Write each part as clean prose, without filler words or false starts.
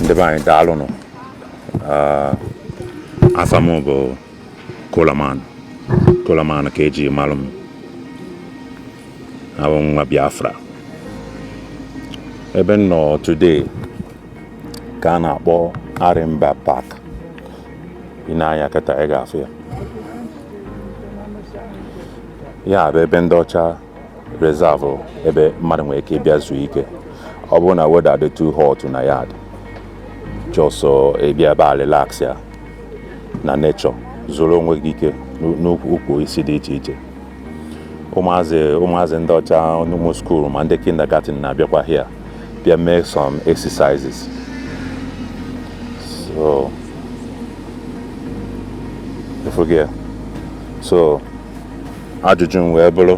ndị be anyị daalụnụ. Afa m bụ Kolaman ka eji malụ m. Abụ nwa Biafra. Ebe m nọ today ka a na-akpọ Arimba Park. Ị na-anya kịta ị ga-afụ ya. Ya bụ ebe ndị ọcha reserve ebe mmadụ nwere ike ịbịa zuo ike. Ọ bụrụ na weather dị too hot na yard, just ịbịa ebe a relax ya na nature, zoro onwe gị ike n'ukwu isi dị iche iche. Ụmụazị ndị ọcha n'ụmụ school ma ndị kindergarten na-abịakwa here bịa mee some exercises. So ajụjụ m wee bụrụ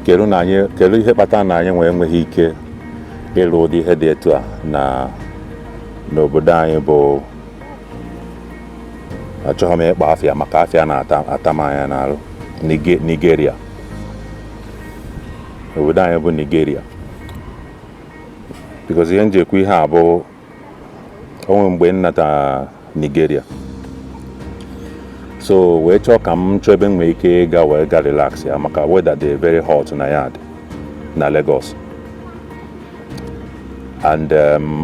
kedu ihe kpatara na anyị nwee enweghị ike ịlụ ụdị ihe dị etu a n'obodo anyị bụ achọghị m ịkpa afịa maka afịa na-ata m anya n'arụ. Nigeria. Obodo anyị bụ Nigeria. Because ihe njikwa ihe a bụ onwe mgbe m nata Nigeria, so wee chọọ ka m chọọ ebe m nwee ike ịga wee ga relax ya maka weather dị very hot na yard na Lagos, and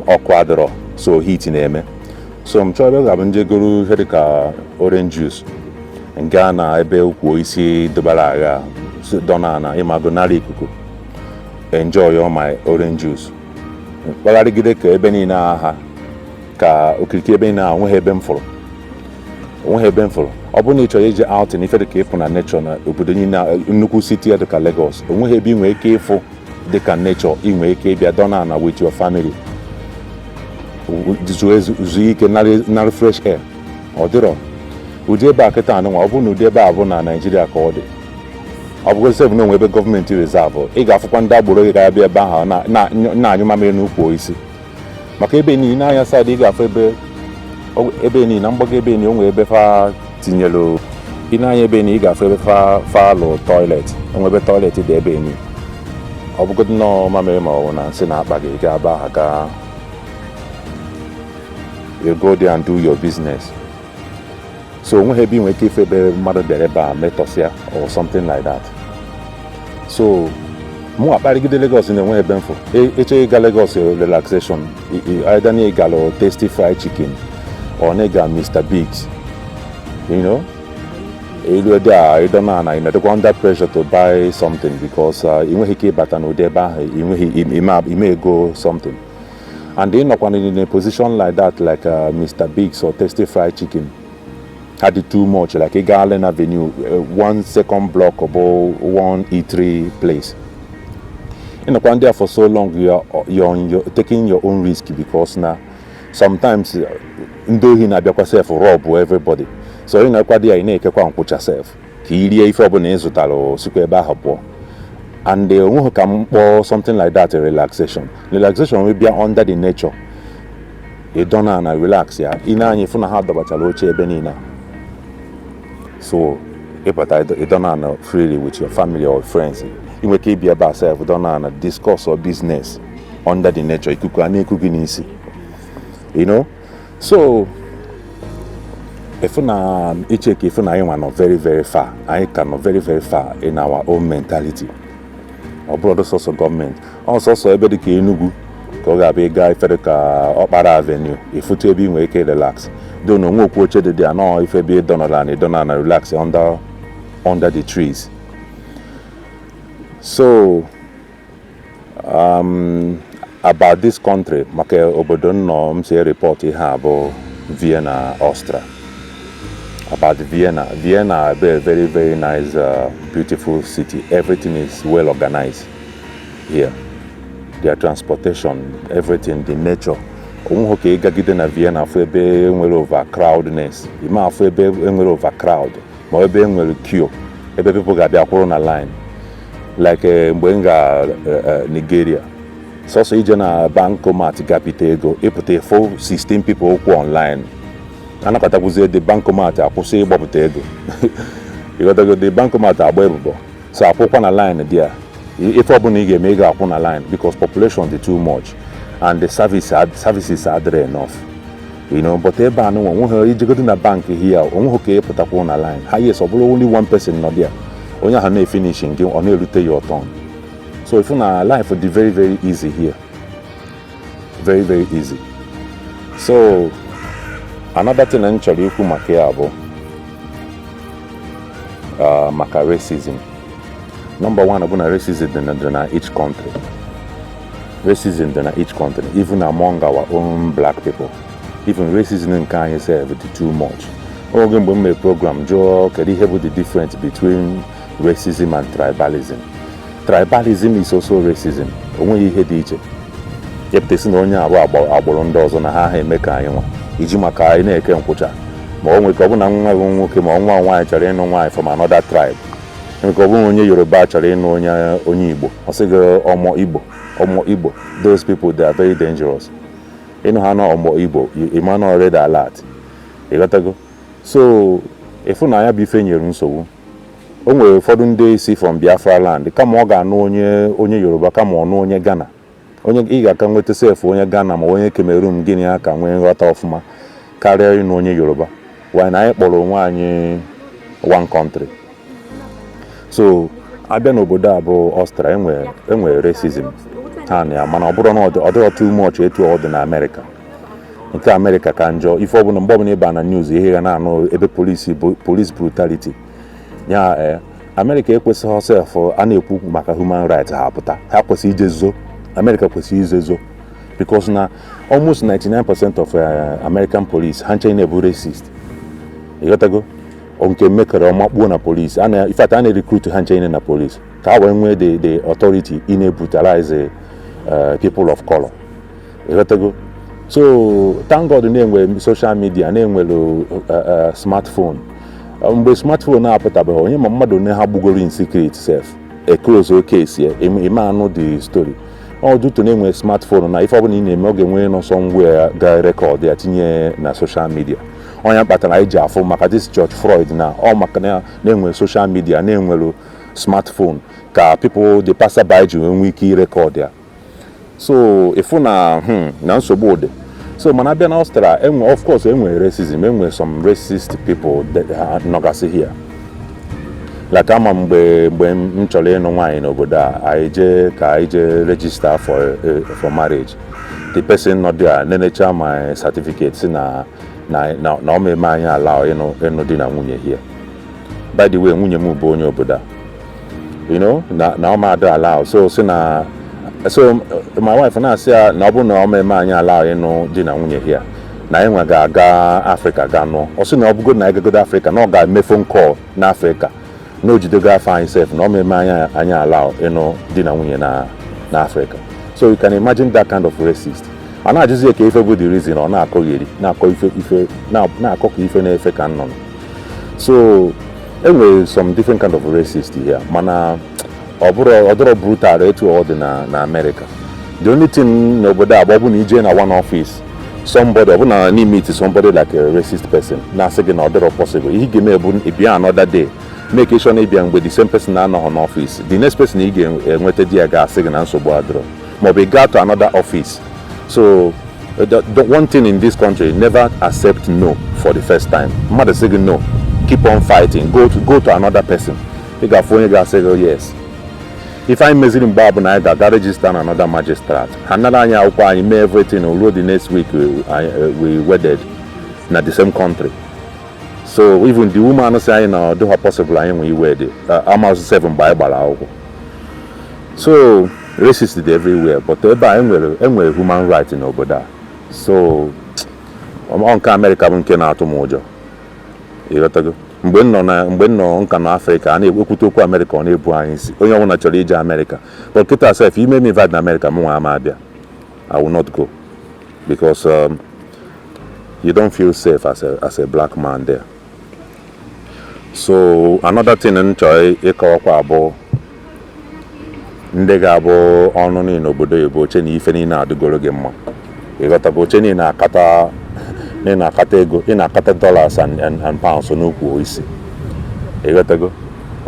ọkụ adịrọ, so heat na-eme. So m chọọ ebe ga-abụ njegoro ihe dịka orange juice nga na ebe ukwu isi dọbara agha dọna na ịmago nara ikuku, enjoy all my orange juice. Kpagharịgide ka ebe niile aha ka okirikiri ebe niile onweghị ebe m fụrụ. Ọ bụrụ na ị chọrọ ije outing ife dịka ịpụ na nature na obodo niile nnukwu city dịka Lagos, onweghị ebe ị nwere ike ịfụ dịka nature ị nwere ike ịbịa dọna na with your family zuo ike narị fresh air. Ọ dịrọ ụdị ebe a kịta anụnwa. Ọ bụrụ na ụdị ebe a bụ na Nigeria ka ọ dị, ọ bụgodị sef na onwe ebe gọọmenti reserve, ị ga-afụkwa ndị agboro gị ga-abịa ebe ahụ na-anyụ mamịrị n'ukwu isi. Maka ebe niile n'anya side ị ga-afụ ebe niile na mgbago ebe niile o nwere ebe fa tinyelu. Ị na-anya ebe niile ị ga-afụ ebe fa alụ toilet, onwe ebe toilet dị ebe niile. Ọ bụgodị nnọọ mamịrị ma ọ bụ na nsị na-akpa gị ga-aba aha ka you go there and do your business. So onweghị ebe ị nwere ike ife ebe mmadụ bịara ebe a metọsịa or something like that. So mụ akparịgide Lagos na enweghị ebe mfụ. Ịchọ ịga Lagos relaxation, either na ịgalụ tasty fried chicken or na ịga Mr. Biggs, you know, elu ede a ịdọna na ị nọdụkwa under pressure to buy something because ị nweghị ike ịbata n'ụdị ebe ahụ ime ego something. And ị nọkwa in a position like that, like Mr. Biggs or tasty fried chicken, had it too much, like a Garland Avenue, 1 second block above 1 E3 place. You know, when there for so long, you're taking your own risk because now sometimes ndo hina bịakwa self rob everybody. So you know, kwa dia ina ekekwa nkwụcha self ka irie ife ọbụla ịzụtara sikwa ebe ahụ pụọ. And they won't come for something like that, a relaxation. Relaxation will be under the nature. You don't know and relax, yeah. Ina you funa ha dabachalo che benina. So, you don't know freely with your family or friends. You may keep your self, don't know discuss or business under the nature. You could you know. So, if you not very very far, I cannot very very far in our own mentality. Ọ bụrụ sọsọ gọọmenti, ọ sọsọ ebe dị ka Enugu ka ọ ga-abịa ịga ife ka Ọkpara Avenue, ifutu ebe ị nwere ike relax. Do na onwe okwu oche dị anọ ife ebe ịdọnọla na relax under the trees. So about this country, maka obodo nnọọ m si report ihe a bụ Vienna, Austria. About Vienna, a very very nice, beautiful city. Everything is well organized here. Their transportation, everything, the nature. Okay, gagide na Vienna for ebe nwere overcrowdness. Ima for ebe nwere overcrowd. Ma ebe nwere queue. Ebe people ga-abịa kwụrụ na line. Like mgbe nga Nigeria. So ije na bankomat gapite ego. Ipute 16 people okwu online. Anakatakwuzie the bankomat akwụsị ịgbapụta ego. Ịghọtago the bankomat agba ebubo. So akwụkwa na line there. If ọbụna ị ga-eme ị ga-akwụ na line because population dị too much. and the services are there enough. You know, but ebe a no one you go to the bank here, onwe ka put on a line. Highest of only one person not there. Only ha na finishing game on route your turn. So if you na life would be very, very easy here. Very, very easy. So another thing I'm actually about maka racism. Number one, about racism in each country. Racism in each country, even among our own black people. Even racism in Kenya itself is too much. When we make program, Joe, can you have the difference between racism and tribalism? Tribalism is also racism. When you hear the if this is only about those on a high make I want. Ijimaka in a campucha. Ma we go na nwoke ma nwa nwaanyị chọrọ ịnụ nwaanyị from another tribe. Nke ọ bụ onye Yoruba chọrọ ịnụ onye Igbo. Ọ sịgo ọmọ Igbo. Those people, they are very dangerous. You know how no ọmọ Igbo, you might not read alert. You got to go. So if you na ya bife nyere nsogbu, o nwere ụfọdụ ndị isi from Biafra land, kama ọ ga-anụ onye Yoruba kama ọ nụ onye Ghana. Onye ị ga-aka nweta sef onye Ghana ma onye Cameroon gịnị aka nwee nghọta ọfụma karịa ịnụ onye Yoruba. Why na anyị kpọrọ onwe anyị one country. So abịa n'obodo a bụ Austria enwere racism ha na mana ọ bụrụ na ọ dịrọ too much etu ọ dị na America. Nke America ka njọ ife ọbụla mgbe ọbụla ịba na news ihe ga na-anụ ebe police brutality. Ya America ekwesịghị sef a na-ekwu maka human rights ha apụta. Ha kwesịrị ijezo. America kwesịrị izezo because na almost 99% of American police ha nche na-ebu racist. You got to go. Onke mekere ọmakpuo na police. In fact, I recruit ha nche na police. Ka wee nwee the authority in brutalize people of color. You got to go. So thank God na-enwe social media na-enwere smartphone. Mgbe smartphone na-apụtabeghị onye ma mmadụ na ha gbugoro in secret self. A close case here. Ima anụ the story. Ọ due to na-enwe smartphone na ife ọbụla ị na-eme ọ ga-enwe nọ somewhere ga record ya tinye na social media. Onye kpatara iji afụ maka this George Floyd na ọ maka na-enwe social media na-enwere smartphone ka people the passerby ji nwee ike record ya. So ifu na nsogbu dị. So mana abịa na Austria of course enwe racism, enwe some racist people that nọgasị here. Like ama mgbe m chọrọ ịnụ nwaanyị n'obodo a anyị je register for marriage. The person not there nenecha my certificate si na o meme anyị allow ịnụ di na nwunye here. By the way, nwunye m bụ onye obodo. You know, na o ma allow. So my wife na-asị ya na ọ bụ na o meme anyị allow ịnụ di na nwunye here. Na anyị nwe ga-aga Africa ga nụ. Ọ sị na ọ bụgo na anyị ga Africa na ọ ga-eme phone call na Africa. No jidego afọ anyị sef na o meme anyị allow ịnụ di na nwunye na Africa. So you can imagine that kind of racist. A na-ajụzi ka ife bụ the reason ọ na-akọgheri na-akọ ka ife na-efe ka nnọnụ. So enwere some different kind of racist here mana ọ dịrọ brutal etu ọ dị na America. The only thing n'obodo a bụ na ije na one office somebody ọ bụ na meet somebody like a racist person na-asị gị na ọ dịrọ possible ihe ga-eme ebu ịbịa another day make sure na ịbịa mgbe the same person na-anọghị n'office the next person ị ga-enweta di ya ga-asị gị na nsogbu adịrọ maọbụ ị gaa to another office. So the one thing in this country, never accept no for the first time. Mother say no, keep on fighting. Go to another person. You got phone, you got say yes. If I'm measuring Bob and I got register another magistrate. Another I may everything. Although the next week we wedded in the same country. So even the woman say no, do her possible when we wedded. I'm also 7 Bible. So racist is everywhere, but enwere human rights in obodo. So nke America bụ nke na-atụ m ụjọ. Ịghọtago? Mgbe nọ nka na Africa a na-ekwute okwu America ọ na-ebu anyị isi. Onye ọbụla chọrọ ije America. But kita sef ime me invite na America mụ nwa ama abịa. I will not go because you don't feel safe as a black man there. So another thing m chọrọ ịkọwakwa abụọ ndị ga-abụ ọnụ niile obodo Igbo oche na ife niile adịgoro gị mma. Ịghọtago oche niile na-akata ego ị na-akata dollars and pounds n'ukwu isi. Ịghọtago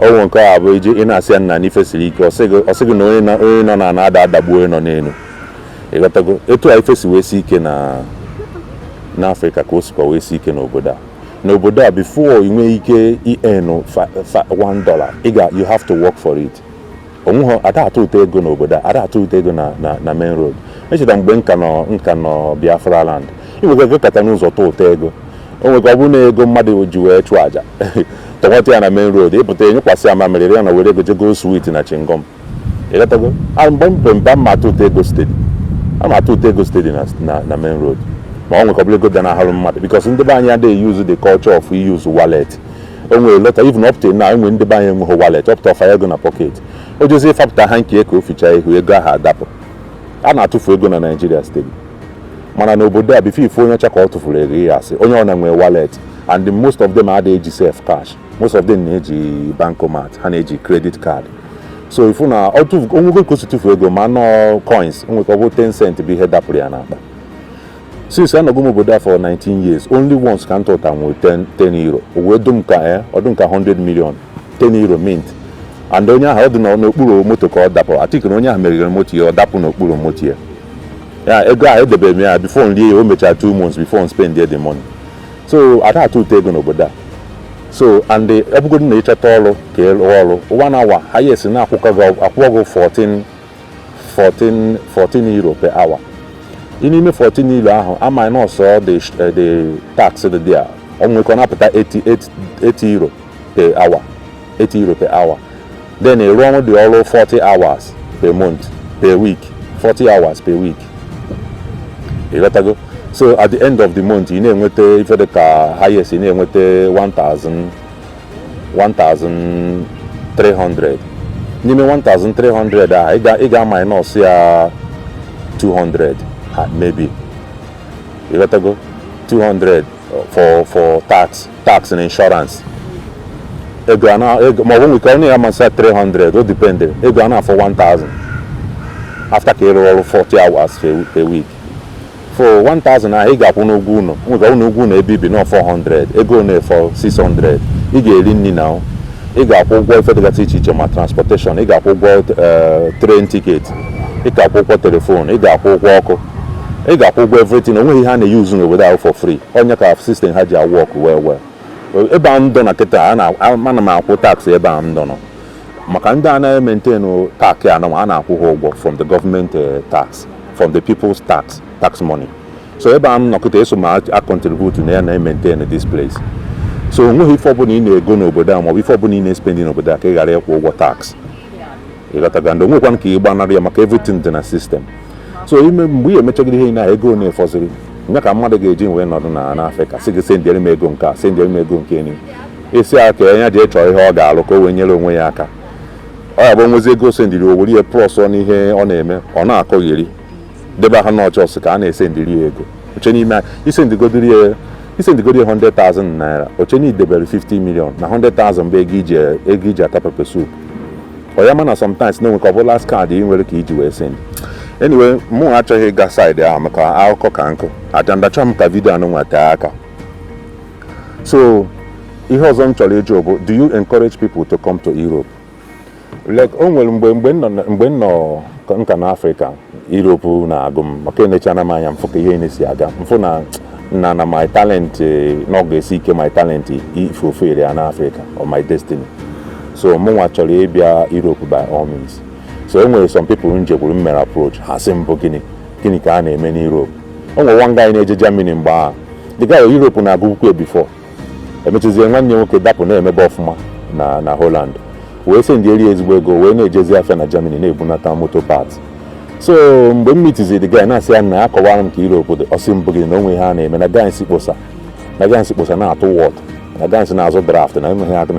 ọnwụ nke a bụ iji ị na-asị ya nna n'ife siri ike ọ sị gị na onye nọ na ada adagbuo nọ n'elu. ịghọtago etu a ife si wee si ike na Africa ka o sikwa wee si ike n'obodo a before ị nwee ike earn $1 you have to work for it. onweghị ada atụ ụtọ ego n'obodo a ada atụ ụtọ ego na main road. Echeta mgbe nka nọ Biafra land ị nwere ego kata n'ụzọ tụ ụtọ ego o nwere ka ọ bụrụ na ego mmadụ ji wee chụọ aja tọwata ya na main road ịpụta enyekwasị ama mere ya na were ego jego sweet na chingom ịghọtago mgbe mba ma atụ ụtọ ego steady a na-atụ ụtọ ego steady na main road ma ọ nwere ka ọ bụrụ ego dị n'ahụ mmadụ because ndị be anyị adịghị use the culture of use wallet. O nwere lọta even up to now enwe ndị be anyị enweghị wallet up to ọfa ego na pocket o jezi ịfapụta ha nke ka o fichaa ihu ego ahụ adapụ a na-atụfu ego na Nigeria steady mana n'obodo a bifo ife onye ọcha ka ọ tụfuru ego ya asị onye ọ na-enwe wallet and most of them adịghị eji self cash most of them na-eji bankomat ha na-eji credit card so ifu na onwego ka o si tụfu ego ma nọ coins o nwere ka ọ bụ 10 cent bụ ihe dapụrụ ya n'akpa. Since anọgo m obodo a for 19 years only once ka ntụta nwe 10 euro o wee dum ka ọdụ nka 100 million 10 euro mint and onye ahụ ọ dị n'okpuru moto ka ọ dapụ atịkị na onye ahụ meriri moto ya ọ dapụ n'okpuru moto ya ego ahụ edebere m ya before nrie ya o mechara 2 months before m spend the money so ada atụ ụtọ ego n'obodo a so and ebugodi na ịchọta ọrụ ka ịrụ ọrụ 1 hour highest na-akwụkwọ gị 14 euro per hour. N'ime 14 euro ahụ a minus the tax dị there ọ nwere ka ọ na-apụta 80 euro per hour 80 euro per hour then ị rụọ dị ọrụ 40 hours per month per week 40 hours per week ịghọtago so at the end of the month ị na-enweta ife dị ka highest ị na-enweta 1,300 n'ime 1,300 ahụ ị ga minus ya 200 maybe you got to go 200 for tax and insurance ego ana ma ọ bụ ka onye ya masa 300 o depend ego ana for 1,000 after ka ịrụ ọrụ 40 hours per week for 1,000 ahụ ị ga-akwụ n'ụgwọ ụlọ nwere ụgwọ ụlọ ebe ibi na 400 ego na for 600 ị ga-eri nri na ị ga-akwụ ụgwọ ife dịgasị iche iche ma transportation ị ga-akwụ ụgwọ train ticket ị ga-akwụ ụgwọ telefon ị ga-akwụ ụgwọ ọkụ ị ga-akwụ ụgwọ everything onweghị ihe a na-eyuzu n'obodo ahụ for free onye ka system ha ji work well ebe a m dọ na kịta ana m akwụ tax ebe a m dọ nọ maka ndị a na-maintain tax a na-akwụ ha ụgwọ from the government tax from the people's tax money so ebe a m nọ kịta eso ma a contribute na ya na-maintain this place so onweghị ife ọbụla ị na-ego n'obodo a maọbụ ife ọbụla ị na-espendi n'obodo a ka ị ghara ịkwụ ụgwọ tax ịghọtaga ndị onwekwana ka ị gbanarị ya maka everything dị na system so mgbe ị emechagide ihe na ego na-efọziri nye ka mmadụ ga-eji wee nọdụ na Afrịka sị gị sendịrị m ego nke a sendịrị m ego nke ni isi aka ya ji chọọ ihe ọ ga-alụ ka o wee nyere onwe ya aka ọ ya bụ nwezi ego sendịrị o were ihe plus n'ihe ọ na-eme ọ na-akọgheri debe ha n'ọchọs ka a na-esendịrị ya ego oche n'ime isendigodiri ya 100,000 naira oche na idebere 50 million na 100,000 bụ ego iji ata pepe soup ọ ya mana sometimes na-enwe ka ọ bụ last card ị nwere ka iji wee send anyway mụ achọghị ịga side ahụ maka akụkọ ka nkụ aja ndacha m ka vidio anụ nweta aka so ihe ọzọ m chọrọ ịjụ bụ do you encourage people to come to Europe like o nwere mgbe m nọ nka na Afrịka Europe na-agụ m maka enechana m anya mfụ ka ihe na-esi aga mfụ na my talent na ọ ga-esi ike my talent ife ofere ya na Afrịka or my destiny so mụ nwa chọrọ ịbịa Europe by all means so enwere some people njekwuru m mere approach ha sị mbụ gịnị ka a na-eme n'Europe o nwere one guy na-eje Germany mgbe ahụ the guy Europe na-agụkwukwe before emechizie nwanne nwoke dapụ na-emebe ọfụma na Holland wee sị ndị eri ezigbo ego wee na-ejezi afịa na Germany na-ebunata moto parts so mgbe m mitizi the guy na-asị ya na ya kọwara m ka Europe dị ọsị mbụ gị na onwe ha na-eme na gansị kposa na-atụ wọt na gansị na-azụ draft na ha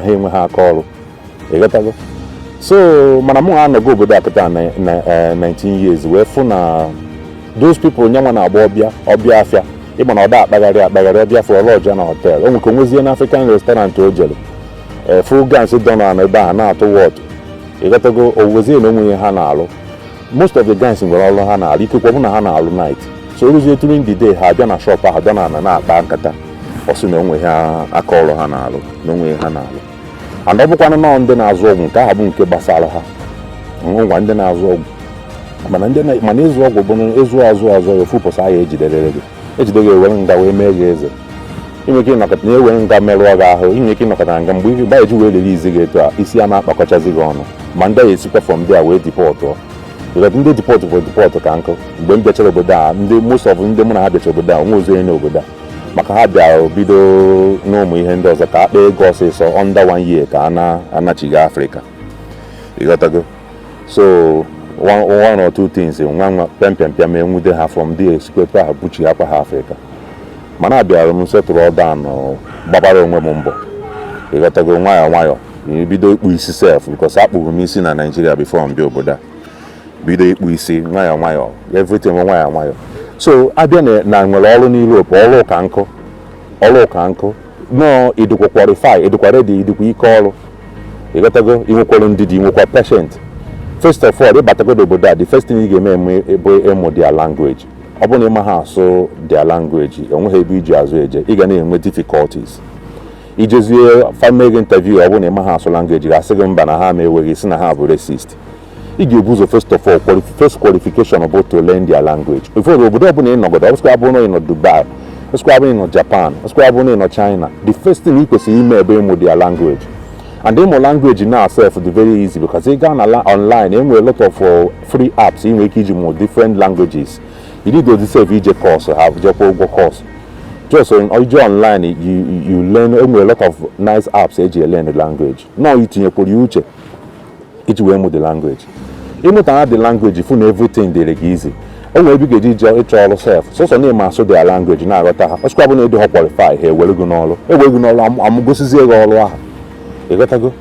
enwe ha aka ọrụ ịghọtago so mana mụ anọgo obodo akịta na 19 years wee fụ na those people nyanwa na-agba ọbịa afịa ịma na ọda akpagharị ọbịa for lodge na hotel o nwere nwezie na African restaurant o jere full gans dọna na ebe a na-atụ wọt ịghọtago owuwezie na onwe ha na-alụ most of the guys nwere ọrụ ha na-alụ ikekwe bụ na ha na-alụ night so oruzie during the day ha abịa na shop ahụ dọna na-akpa nkata ọsị na onwe ha aka ọrụ ha na-alụ na onwe ha na-alụ and ọ bụkwanụ nọọ ndị na-azụ ọgwụ nke ahụ bụ nke gbasara ha ngwa ndị na-azụ ọgwụ mana ịzụ ọgwụ bụ azụ ofu ụbọchị ahụ ejidere gị ewere nga wee mee gị eze. Inwe ike ịnọkọta na ewere nga merụọ gị ahụ, inwe ike ịnọkọta nga mgbe ịgba eji wee lere izi gị etu a isi a na-akpakọchazi gị ọnụ ma ndị a esikwa from there wee dipọtụ. Ndị dipọtụ bụ dipọtụ ka nkụ mgbe m bịachara obodo a most of ndị mụ na ha bịachara obodo a nwe ozi onye n'obodo a maka ha bịara bido n'ụmụ ihe ndị ọzọ ka akpa ego ọsịsọ under 1 year ka a na-anachiga Afrịka. Ịghọtago? So one or two things nwa pempem enwude ha from there esikwepa ha buchighakwa ha Afrịka. Mana abịara m setụrụ ọda anọ gbabara onwe m mbọ. Ịghọtago? Nwayọ bido ikpu isi sef because akpụrụ m isi na Nigeria before m bịa obodo a. Bido ikpu isi nwayọ everything nwayọ. So abịa na nwere ọrụ n'Europe ọrụ ka nkụ no idukwa qualify idukwa ready idukwa ike ọrụ. Ịghọtago? Inwekwara ndidi inwekwa patient. First of all ịbatagodo obodo a the first thing ị ga-eme bụ ịmụ their language. Ọ bụrụ na ịma ha asụ their language enweghị ebe iji azụ eje ị ga na-enwe difficulties. Ijezie family interview ọ bụrụ na ịma ha asụ language ga-asị gị mba na ha ma-enweghị si na ha bụ racist. Ị ga-ebu ụzọ first of all first qualification bụ to learn their language. Before obodo ọbụla ịnọgodo ọ bụrụ na ị nọ Dubai ọ bụrụ na ị nọ Japan ọ bụrụ na ị nọ China the first thing ị kwesịrị ime ebe ịmụ their language. And ịmụ language now self dị very easy because ị gaa na online enwere a lot of free apps ị nwere ike iji mụ different languages. You need to deserve ije course ha jekwa ụgwọ course. Just ije online you learn enwere a lot of nice apps eji learn the language. No itinyekwuru ya uche iji wee mụ the language. Ịmụta na the language ifu na everything dịrị gị easy. O nwere ebe ị ga-eji ịchọ ọrụ self sọsọ na ịma asụ their language na-aghọta ha ọsịkwa bụ na ịdị ha qualify ha ewere gị n'ọrụ amụgosizie gị ọrụ ahụ. Ịghọtago?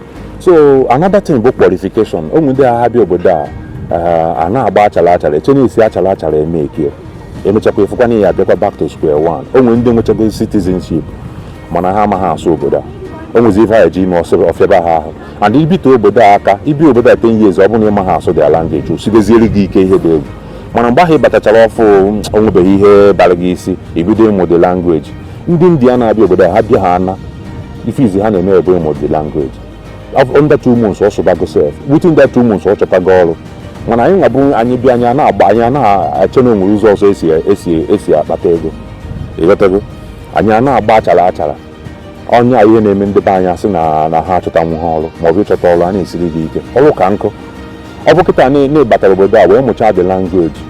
So another thing bụ qualification. Ụmụ ndị agha bịa obodo a na-agba achara eche na-esi achara eme eke emechakwa efukwa na ya abịakwa back to square one. Onwe ndị nwechago citizenship mana ha amaghị asụ obodo a. Onwezi ife ha eji ime ọfịaba ha ahụ and ibite obodo a aka ibi obodo a 10 years ọ bụrụ na ịma ha asụ their language osideziere gị ike ihe dị egwu. Mana mgbe ahụ ị batachara ọfụ onwebeghị ihe bara gị isi ibido ịmụ the language. Ndị India na-abịa obodo a ha bịa ha ana ife izi ha na-eme ebe ịmụ the language. Under 2 months ọ sụbago self within that 2 months ọ chọtago ọrụ. Mana anyị nwabụ anyị bịa anyị na-ache na onwere ụzọ ọzọ esi akpata ego. Ịghọtago? Anyị na-agba achara onye ihe na-eme ndị be anyị asị na ha achọtanwu ha ọrụ maọbụ ịchọta ọrụ a na-esiri gị ike ọrụ ka nkụ. Ọ bụ kịta na-ebatara obodo a wee mụchaa the language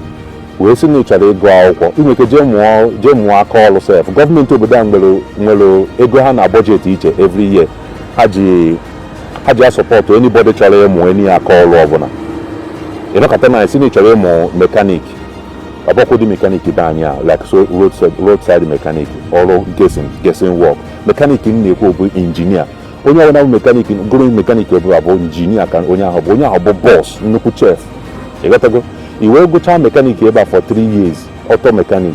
wee sị na ị chọrọ ịgụ akwụkwọ inwe ike jee mụọ aka ọrụ self. Gọọmenti obodo a nwere ego ha na bọjetị iche every year ha ji asọpọtụ anybody chọrọ ịmụ enyi aka ọrụ ọbụla. Ịnọkọta na esi na ị chọrọ ịmụ mekanik ọbọkwụdị mekanik be anyị a like so roadside mekanik ọrụ guessing work. Mekanik m na-ekwu bụ injinia. Onye ọbụla bụ mekanik gụrụ mekanik ọbụla bụ injinia ka onye ahụ bụ bọs nnukwu chef. Ịghọtago? I wee gụchaa mekanik ebe a for 3 years ọtọ mekanik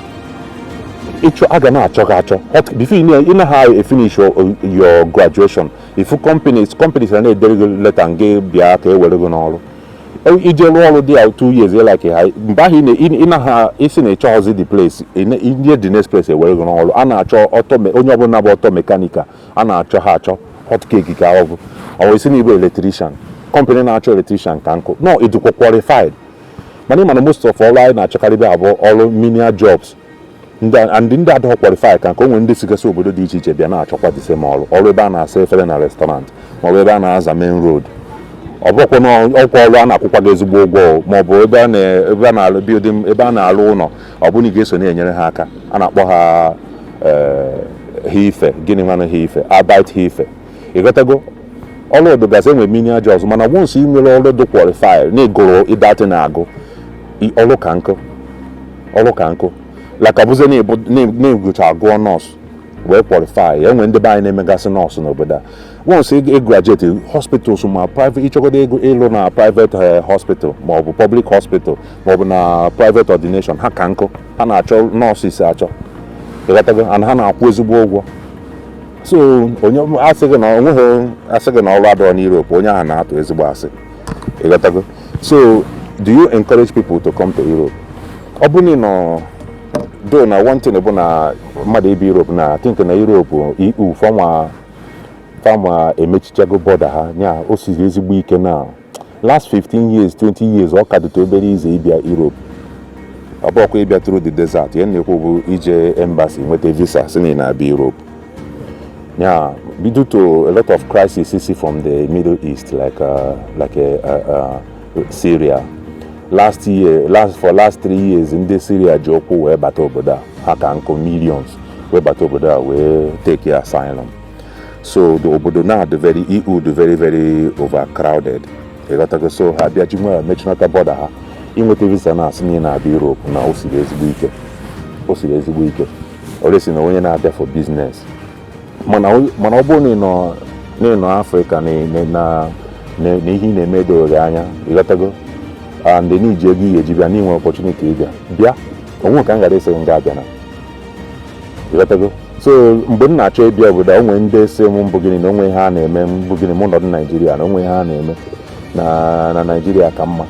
ịchọ a ga na-achọ gị achọ before ị na ha finish your graduation ifu companies na-edere gị leta nga bịa ka e were gị n'ọrụ. Ije rụọ ọrụ dị 2 years like ha mgbe ahụ ị na ha isi na ịchọghọzi the place inye the next place ewere gị n'ọrụ. A na-achọ onye ọbụla bụ ọtọ mekanika a na-achọ ha achọ hot cake ka ọ bụ ọ isi na ịbụ electrician company na-achọ electrician ka nkụ no ịdịkwa qualified. Mana ịma na most of ọrụ anyị na-achọkarịbe abụ ọrụ menial jobs ndị adịghị qualify ka nke o nwere ndị sigasị obodo dị iche iche bịa na-achọkwa the same ọrụ ebe a na-asa efere na restaurant maọbụ ebe a na-aza main road. Ọ bụrụkwa na ọkwa ọrụ a na-akwụkwa gị ezigbo ụgwọ maọbụ ebe a na-alụ building ebe a na-alụ ụlọ ọ bụrụ na ị ga-eso na-enyere ha aka a na-akpọ ha hife gịnị nwanne hife arbeit hife. Ịghọtago? Ọrụ odogazi enwe menial jobs mana once ị nwere ọrụ dị qualified na ịgụrụ ịdatị na-agụ ọrụ ka nkụ like ọbụzie na-egwucha agụọ nọọsụ wee qualify. Enwe ndị be anyị na-emegasị nọọsụ n'obodo a once ị graduate hospitals ma private ịchọgodo ịlụ na private hospital maọbụ public hospital maọbụ na private ordination ha ka nkụ ha na-achọ nọọsụ isi achọ. Ịghọtago? And ha na-akwụ ezigbo ụgwọ. So onye asịghị na onweghị asịghị na ọrụ adọrọ n'Europe onye ahụ na-atụ ezigbo asị. Ịghọtago? So do you encourage people to come to Europe? Ọ bụrụ na do na one thing bụ na mmadụ ibi Europe na think na Europe EU fama emechichago border ha nya o siri ezigbo ike na last 15 years 20 years ọ ka dịtụ obere ize ịbịa Europe ọ bụrụkwa ịbịa through the desert ya na-ekwu bụ ije embassy nweta visa si na na-abịa Europe. Yeah, due to a lot of crises from the Middle East, like Syria. For last 3 years in the Syria, Joko were battle obodo ha ka nko millions were battle obodo were take your asylum. So the obodo now the very EU the very overcrowded. They got to go so ha bia jimwa mechinata border ha. Inwete visa na asini na Europe na osiri ezigbo ike. Always na onye na there for business. Mana ọ bụrụ na ịnọ Afrịka na ihe na-eme doro anya ịghọtago and ndị iji ego ihe eji bịa n'inwe opportunity bịa onwe ka m gara ese nga abịa na ịghọtago. So mgbe m na-achọ ịbịa obodo onwe ndị ese m mbụ gịnị na onwe ha na-eme mbụ gịnị mụ nọdụ Naijiria na onwe ha na-eme na Naijiria ka mma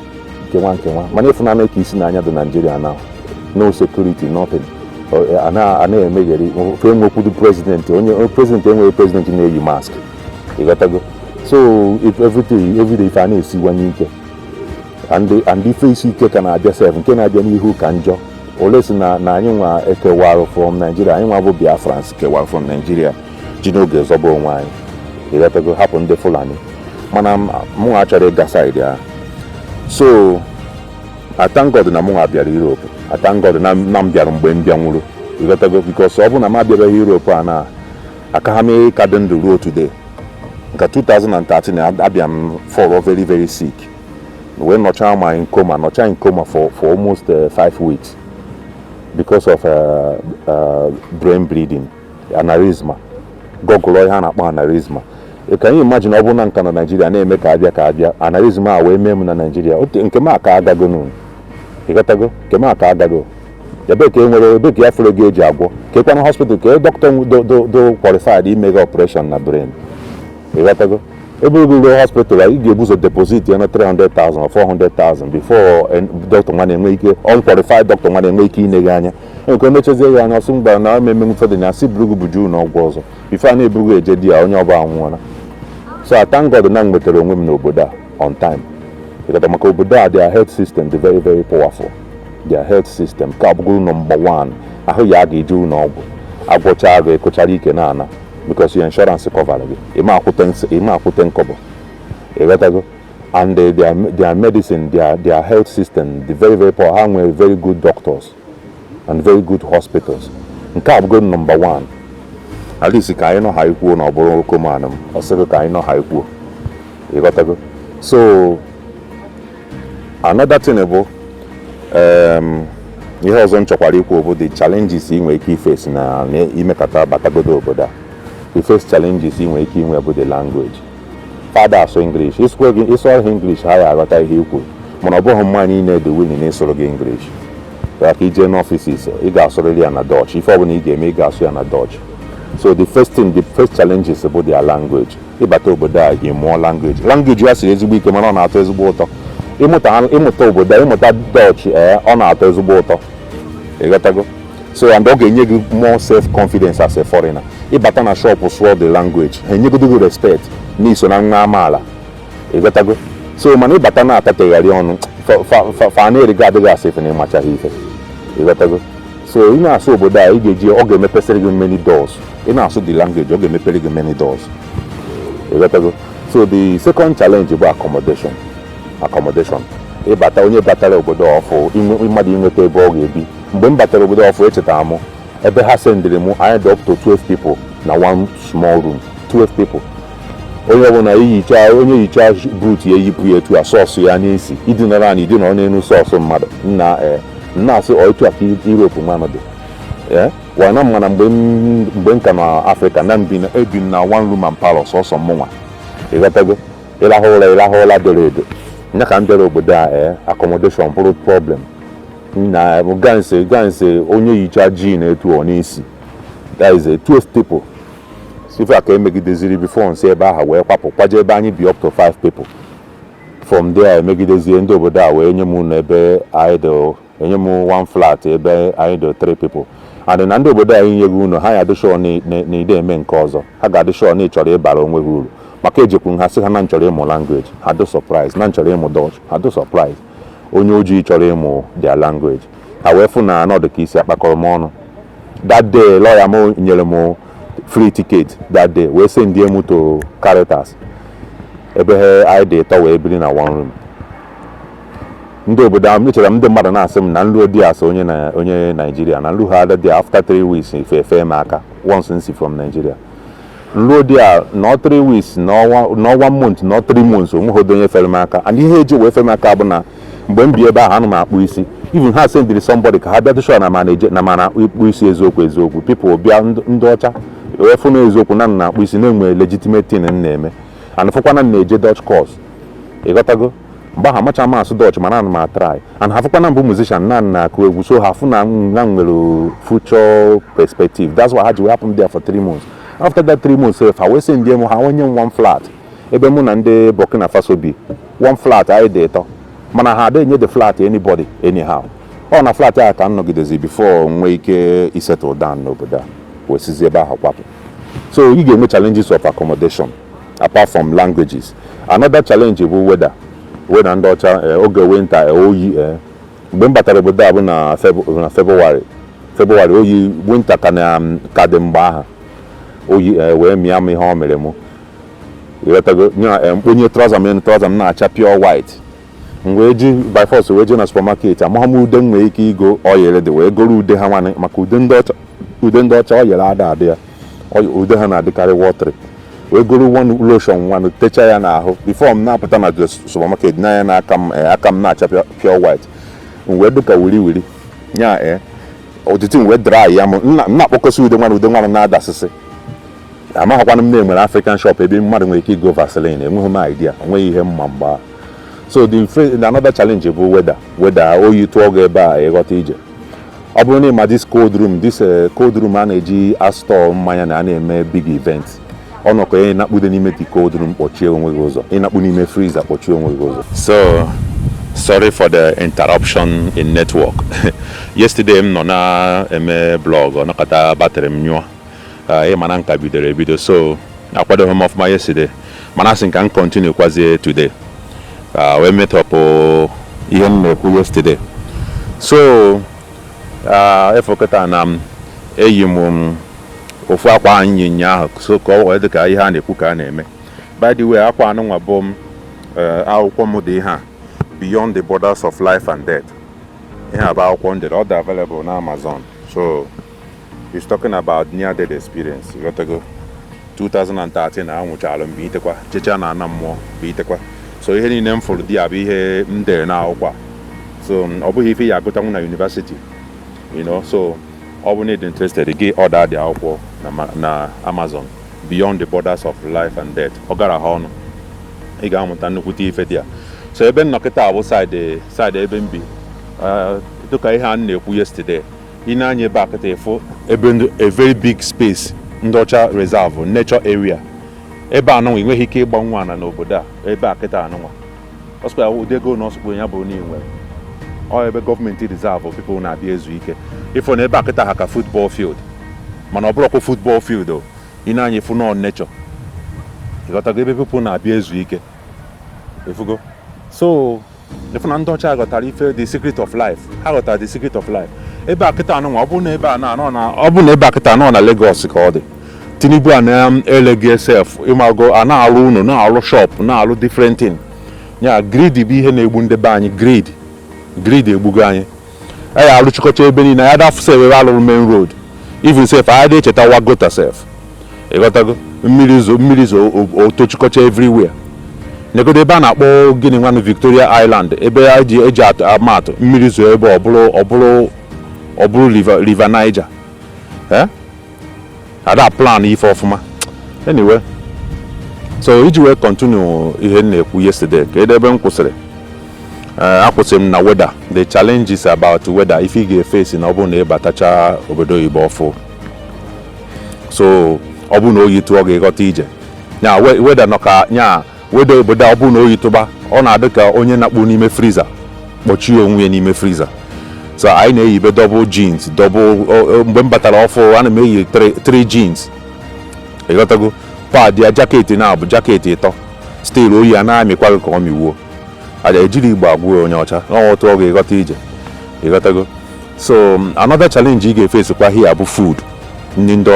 nkewa mana ịfụnanya ka isi n'anya dị Naijiria na no security nothing. Ana-emegheri ofe enwekwudu president enweghị president na-eyi mask ịghọtago. So if everyday ife a na-esiwanye ike and ife isi ike ka na-abịa sef nke na-abịa n'ihu ka njọ olesi na anyị nwa ekewarụ from Nigeria anyị nwa bụ Biafrans kewara from Nigeria ji n'oge zọba onwe anyị ịghọtago hapụ ndị Fulani mana mụ achọrọ ịga side ya. So I thank God na mụ bịara Europe. I thank God na m bịara mgbe m bịanwuru ịghọtago because ọ bụ na m abịabeghị Europe a na aka ha mee ka dị ndụ ruo today. Nka 2013 abịa m fall very sick wee nọcha in coma for almost 5 weeks because of brain bleeding aneurysma gọgụlọ ihe a na-akpọ aneurysma. Can you imagine ọ bụ na nka na Nigeria na-eme ka abịa aneurysma a wee mee m na Nigeria nke m aka agago n'ụlọ ịghọtago nke m aka agago ebe ka enwere ebe ka ya fere gị eji agwọ kekwana hospital ka doctor do qualified imega operation na brain ịghọtago ebe ruo hospital ị ga-ebuzo deposit ya na 300,000 or 400,000 before doctor nwa na-enwe ike unqualified doctor nwa na-enwe ike inye gị anya nke mechezie ya anya ọsọ mgba na ememe ụfọdụ na asị burugu buju na ọgwụ ọzọ before a na-eburugu eje di ya onye ọba anwụọla. So I thank God na m nwetara onwe m n'obodo a on time ịghọta maka obodo a their health system dị very powerful. Their health system ka abụgoro number 1 ahụ ya ga-eji ụlọ ọgwụ agwọcha gị ekochara ike na ana because your insurance cover gị ịma akwụte nkọbọ ịghọtago and their medicine their health system dị very powerful. Ha nwere very good doctors and very good hospitals. Nke abụgoro number 1 at least ka anyị nọ ha ikwuo na ọ bụrụ okomanụ m ọsịrị ka anyị nọ ha ikwuo ịghọtago. So another thing bụ ihe ọzọ m chọkwara ikwu bụ the challenges ị nwere ike iface na imekata batagodo obodo a. The first challenges ị nwere ike inwe bụ the language. Father asụ English ịsụọ English ha ya aghọta ihe ikwu mana ọ bụghị mma niile dị willing na ịsụrụ gị English ya ka ije n'ọfisis ị ga-asụrịrị ya na Dutch ife ọbụla ị ga-eme ị ga-asụ ya na Dutch. So the first challenges bụ their language. Ịbata obodo a gị mụọ language ya siri ezigbo ike mana ọ na-atọ ezigbo ụtọ. Ịmụta obodo ịmụta Dutch ọ na-atọ ezigbo ụtọ ịghọtago. So and ọ ga-enye gị more self confidence as a foreigner. Ịbata na shop sụọ the language ha enyegodo gị respect n'iso na nwa amaala ịghọtago. So mana ịbata na-atategharị ọnụ fa na-erigo adịghị asị ife na ịmachaghị ife ịghọtago. So ị na-asụ obodo a ị ga-eji ọ ga-emepesịrị gị many doors. Ị na-asụ the language ọ ga-emepere gị many doors ịghọtago. So the second challenge bụ accommodation. Ịbata onye batara obodo ọfụ mmadụ inweta ebe ọ ga-ebi. Mgbe m batara obodo ọfụ echetara m ebe ha sendịrị m anyị dị up to 12 people na one small room 12 people. Onye ọbụla onye yicha boot ya eyipụ ya etu a sọọsụ ya n'isi idinara anyị idinara n'elu sọọsụ mmadụ nna asị oitu aka Europe mmanụ dị wana mana mgbe m ka na Afrịka na ebi na one room and parlour sọsọ mụnwa ịghọtago. ịlahụ ụla doro edo nya ka m bịara obodo a accommodation bụrụ problem na ganse onye yicha ji na etu ọ n'isi that is 12 people. Sifa ka emegideziri before nsi ebe aha wee kwapụ kwaje ebe anyị bi up to 5 people. From there emegidezie ndị obodo a wee nye m ụlọ ebe enye m one flat ebe anyị dị 3 people. And na ndị obodo anyị nye gị ụlọ ha ya adị sure na ide eme nke ọzọ ha ga-adị sure na ị chọrọ ịbara onwe gị uru maka ejekwu ha sị ha na nchọrọ ịmụ language ha do surprise na nchọrọ ịmụ Dutch ha do surprise onye ojii chọrọ ịmụ their language ha wee fụ na anọdụ ka isi akpakọrọ m ọnụ that day lawyer m nyere m free ticket that day wee send m to Caritas ebe anyị dị ịtọ wee biri na one room. Ndị obodo ahụ echere m ndị mmadụ na-asị m na nlu dị asị onye Nigeria na nlu ha dị after 3 weeks ife m aka once nsi from Nigeria. Nlu dị a no 3 weeks no 1 month no 3 months onweghị onye fere m aka and ihe eji wee fere m aka bụ na mgbe m bi ebe ahụ anụ m akpụ isi even ha sendiri somebody ka ha bịa dụshọ na mana akpụ isi eziokwu people bịa ndị ọcha wee fụ na eziokwu na akpụ isi na-enwe legitimate thing na-eme and fụkwana na-eje Dutch course ịghọtago mgbe ha amacha m asụ Dutch mana m try and ha fụkwana mbụ musician na akụ egwu so ha fụ na nwere future perspective. That's why ha ji wee hapụ m there for 3 months. After that 3 months ha wee send m ha onye m one flat ebe mụ na ndị Burkina Faso bi one flat anyị dị ịtọ mana ha adịghị nye the flat anybody anyhow ọ na flat ahụ ka m nọgidezi before nwee ike isettle down n'obodo a wee sizi ebe ahụ kwapụ. So ị ga-enwe challenges of accommodation apart from languages. Another challenge bụ weather ndị ọcha oge winter oyi mgbe m batara obodo a bụ na February oyi winter ka dị mgbe aha oyi wee mịa m ihe ọ mere mụ ịghọtago mkponye trouser m na-acha pure white wee ji by force wee ji na supermarket amaghị m ude m nwere ike igo oyere dị wee goro ude ha nwanne maka ude ndị ọcha oyere adị ya ude ha na-adịkarị watery wee goro one lotion nwanne techa ya n'ahụ before m na-apụta na supermarket na ya na aka m na-acha pure white wee dịka wiri nya ọtụtụ wee dry ya m na-akpọkọsị ude nwanne na-adasịsị amaghịkwana m na-enwere African shop ebe mmadụ nwere ike igo Vaseline enweghị m idea enweghị ihe mma mgba. So the another challenge bụ weather oyi tụọ gị ebe a ịghọta ije ọ bụrụ na ịma this cold room a na-eji astọ mmanya na a na-eme big event ọnọkọ ya ịnakpude n'ime the cold room kpọchie onwe gị ụzọ ịnakpu n'ime freezer kpọchie onwe gị ụzọ. So sorry for the interruption in network. Yesterday m nọ na-eme blog ọ nọkọta batrị m nyụọ ịmana nka bidoro ebido so akwadoghị m ọfụma yesterday mana asị nka m continue kwazie today we met up ihe m na-ekwu yesterday. So efokọta na m eyi m ofu akwa anyịnya ahụ so ka ọ wee dị ka ihe a na-ekwu ka a na-eme. By the way akwa anụnwa bụ m akwụkwọ m dị ihe a Beyond the Borders of Life and Death. Ihe a bụ akwụkwọ ndị ọ dị available na Amazon. So it's talking about near death experience. You got to go 2013 na anwụchalụ mgbe itekwa checha na ana mmụọ bụ itekwa so ihe niile m fụrụ dị abụ ihe m dere na akwụkwọ so ọ bụghị ife ya agụtanwu na university so ọ bụ na ịdị interested gị order dị akwụkwọ na Amazon Beyond the Borders of Life and Death ọ gara ha ọnụ ị ga-amụta nnukwute ife dị ya. So ebe nnọkịta bụ side ebe m bi dịka ihe a na-ekwu yesterday ị na-anya ebe akịta ịfụ ebe a very big space ndị ọcha reserve nature area ebe anụnwa enweghị ike ịgba nwa ana n'obodo a ebe akịta anụnwa ọsụkwa udego na ọsụkwa ya bụ n'inwe ọ ebe gọọmenti reserve people na-abịa ezu ike ịfụ na ebe akịta ha ka football field mana ọ bụrụkwa football field ị na-anya ịfụ nọ nature ịghọtago ebe people na-abịa ezu ike ịfụgo so ịfụ na ndị ọcha ghọtara ife the secret of life ha ghọtara the secret of life ebe akịta anụnwa ọ bụ na ebe akịta anọ na Lagos ka ọ dị Tinubu a na-elegi sef ịmago a na-alụ ụlọ na-alụ shop na-alụ different thing ya greed bụ ihe na-egbu ndị be anyị greed egbugo anyị anyị alụchịkọcha ebe niile ya dafụ sef ebe alụrụ main road even sef anyị dị echeta wagota sef ịghọtago mmiri zo otochịkọcha everywhere negodo ebe a na-akpọ gịnị nwanụ Victoria Island ebe eji amatụ mmiri zo ebe ọ bụrụ River Niger ada plan ife ọfụma anyway so iji wee continue ihe na-ekwu yesterday ka ebe m kwụsịrị akwụsịrị m na weather the challenges about weather if ị ga-efesi na ọ bụrụ na ịbatacha obodo oyibo ọfụ so ọ bụrụ na oyi tụọ ga-ịghọta ije nya weather nọ ka nya weather obodo ọ bụrụ na oyi tụba ọ na-adị ka onye na-akpụ n'ime freezer kpọchie onwe ya n'ime freezer. So anyị na-eyibe double jeans mgbe m batara ọfụ ana m eyi 3 jeans ịghọtago pad ya jaket na bụ jaket ịtọ still oyi ya na-amịkwa gị ka ọ mịwuo aja ejiri igbo agwụ onye ọcha otu ọ ga-eghọta ije ịghọtago. So another challenge ị ga-efesi kwa here bụ food. Nri ndị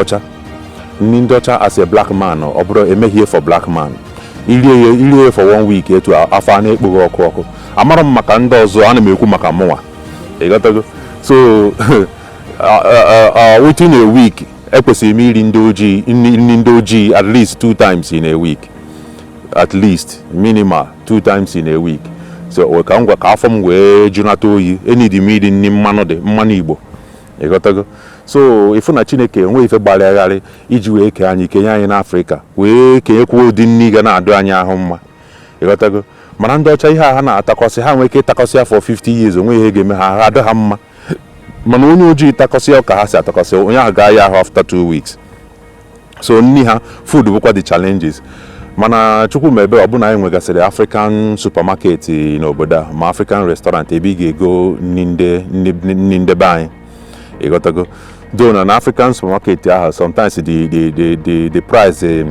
ọcha as a black man ọ bụrụ emeghie for black man irie for 1 week etu afọ a na-ekpoghe ọkụ amara m maka ndị ọzọ ana m ekwu maka mụnwa ịghọtago. So within a week ekwesịrị m iri nri ndị ojii at least 2 times in a week, at least minimal 2 times in a week. So ka ngwa ka afọ m wee junata oyi enidi m iri nri mmanụ Igbo ịghọtago. So ifu na Chineke enwe ife gbalịagharị iji wee kee anyị kenye anyị n'Afrịka wee kenyekwa ụdị nri ga na-adụ anyị ahụ mma ịghọtago. Mana ndị ọcha ihe ha na-atakọsị ha nwee ike ịtakọsị ya for 50 years onwe ihe ga-eme ha adị ha mma. Mana onye ojii takọsị ya ka ha si atakọsị onye ahụ gaa ya ahụ after 2 weeks. So nri ha food bụkwa the challenges. Mana chukwu mebe ọbụna anyị nwegasịrị African supermarket n'obodo a ma African restaurant ebe ị ga-ego nri ndị be anyị ịghọtago. Though na African supermarket ahụ sometimes the price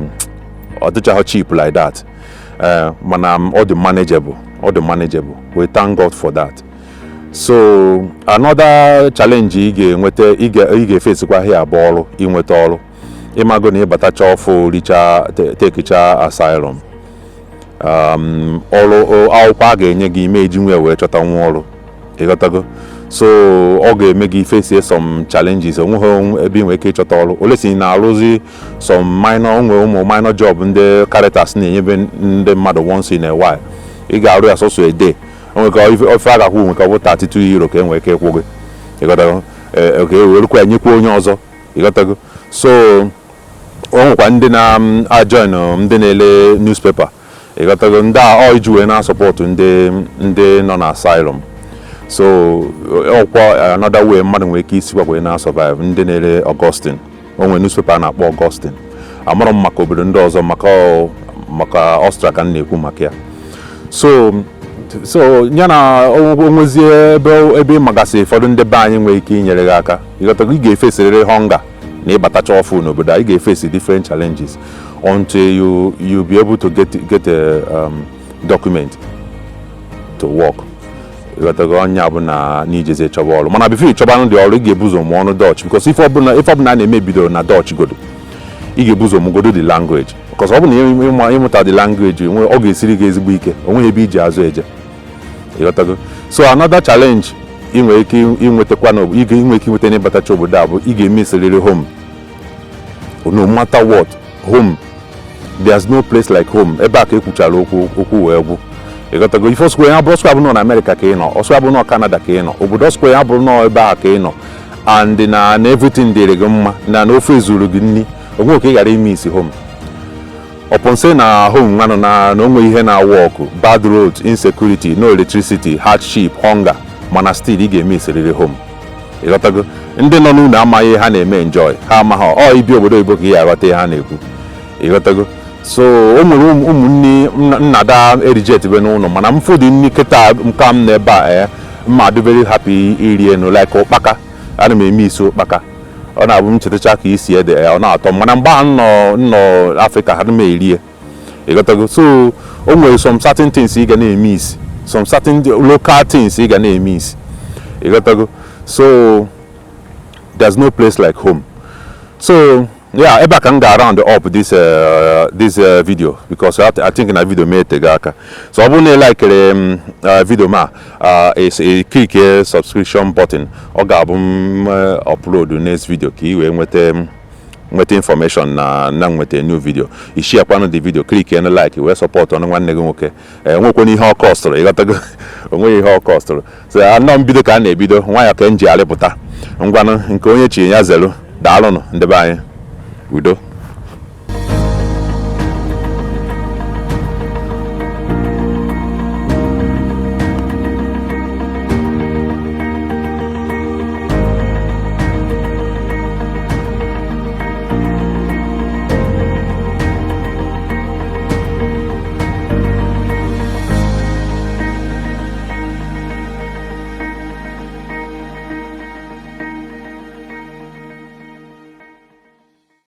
ọ dịchaghị cheap like that, mana ọ dị manageable. We thank God for that. So another challenge ị ga-efesi kwa here bụ ọrụ, inweta ọrụ. Ịmago na ịbatacha ọfụ tekicha asylum ọrụ akwụkwọ a ga-enye gị ime eji wee chọta nwa ọrụ ịghọtago. So ọ ga-eme gị face some challenges onweghị ebe ị nwere ike ịchọta ọrụ olesi na-arụzi some ụmụ minor job ndị Caritas na-enyebe ndị mmadụ once in a while. Ị ga-arụ ya sọsọ a day onwere ofe a ga-akwụ nweka ọ bụ 32 euro ka e nwere ike ịkwụ gị ịghọtago. Werukwa ya nyekwa onye ọzọ ịghọtago. So o nwekwa ndị na-ajoin ndị na-ele newspaper ịghọtago. Ndị a iji wee na-asọpọtụ ndị nọ na asylum. So ọkwa another way mmadụ nwere ike isikwa wee na-survive ndị na-ele Augustine. O nwere newspaper a na-akpọ Augustine. Amara m maka obodo ndị ọzọ maka Austria ka m na-ekwu maka ya. So ya na onwezie ebe ịmagasị ụfọdụ ndị be anyị nwere ike inyere gị aka ịghọtago. Ị ga-efesirịrị hunger na ịbatacha ọfụ n'obodo a. Ị ga-efesi different challenges until you be able to get a document to work ịghọtago. Onye abụ na n'ijeze chọba ọrụ mana before ịchọba dị ọrụ ị ga-ebuzo mụọ ọnụ Dutch because ife ọbụla na-eme bidoro na Dutch godo ị ga-ebuzo mụgodo the language because ọ bụ na ịmụta the language ọ ga-esiri gị ezigbo ike onweghị ebe iji azụ eje ịghọtago. So another challenge ị nwere ike inwetakwa na ị ga-enwe ike inweta n'ịbatacha obodo a bụ ị ga-emesirịrị home. No matter what, home, there's no place like home. Ebe a ka ekwuchara okwu wee gwụ ịghọtago. Ife ọsụkwa ya bụrụ ọsụkwa bụ nọ na America ka ị nọ, ọsụkwa bụ nọ Canada ka ị nọ, obodo ọsụkwa ya bụrụ nọ ebe a ka ị nọ and na everything dịrị gị mma na ofe ezuru gị nri onwe ka ị ghara ime isi home. Upon say na home nwanụ na onwe ihe na-awụ ọkụ, bad roads, insecurity, no electricity, hardship, hunger, mana still ị ga-eme isiriri home ịghọtago. Ndị nọ n'ụlọ amaghị ha na-eme enjoy ha amaghị ibi obodo oyibo ka ị aghọta ihe ha na-ekwu ịghọtago. So o nwere ụmụnne nna da erijet be n'ụlọ mana m fụdị nri kịta nka m n'ebe a mma dị very happy iri enu like ụkpaka. Ana m eme isi ụkpaka ọ na-abụ m chetacha ka isi ede ọ na-atọ mana mgbe a nọ Afrịka ha m erie ịghọtago. So o nwere some certain things ị ga na-eme isi, some certain local things ị ga na-eme isi ịghọtago. So there's no place like home. So yeah, ebe a ka m ga-around up this video because I think na video mee tega aka. So ọ bụrụ na ị likere video ma click subscription button ọ ga-abụ m upload next video ka ị wee nweta information na nweta new video. I share kwanụ the video, click and like wee support ọnụ nwanne gị nwoke. Nwekwana ihe ọ kọstụrụ ịghọtago. Onweghị ihe ọ kọstụrụ. So anọ mbido ka a na-ebido nwayọ ka m ji alịpụta ngwanụ nke onye chi ya zelu daalụnụ ndị be anyị udo.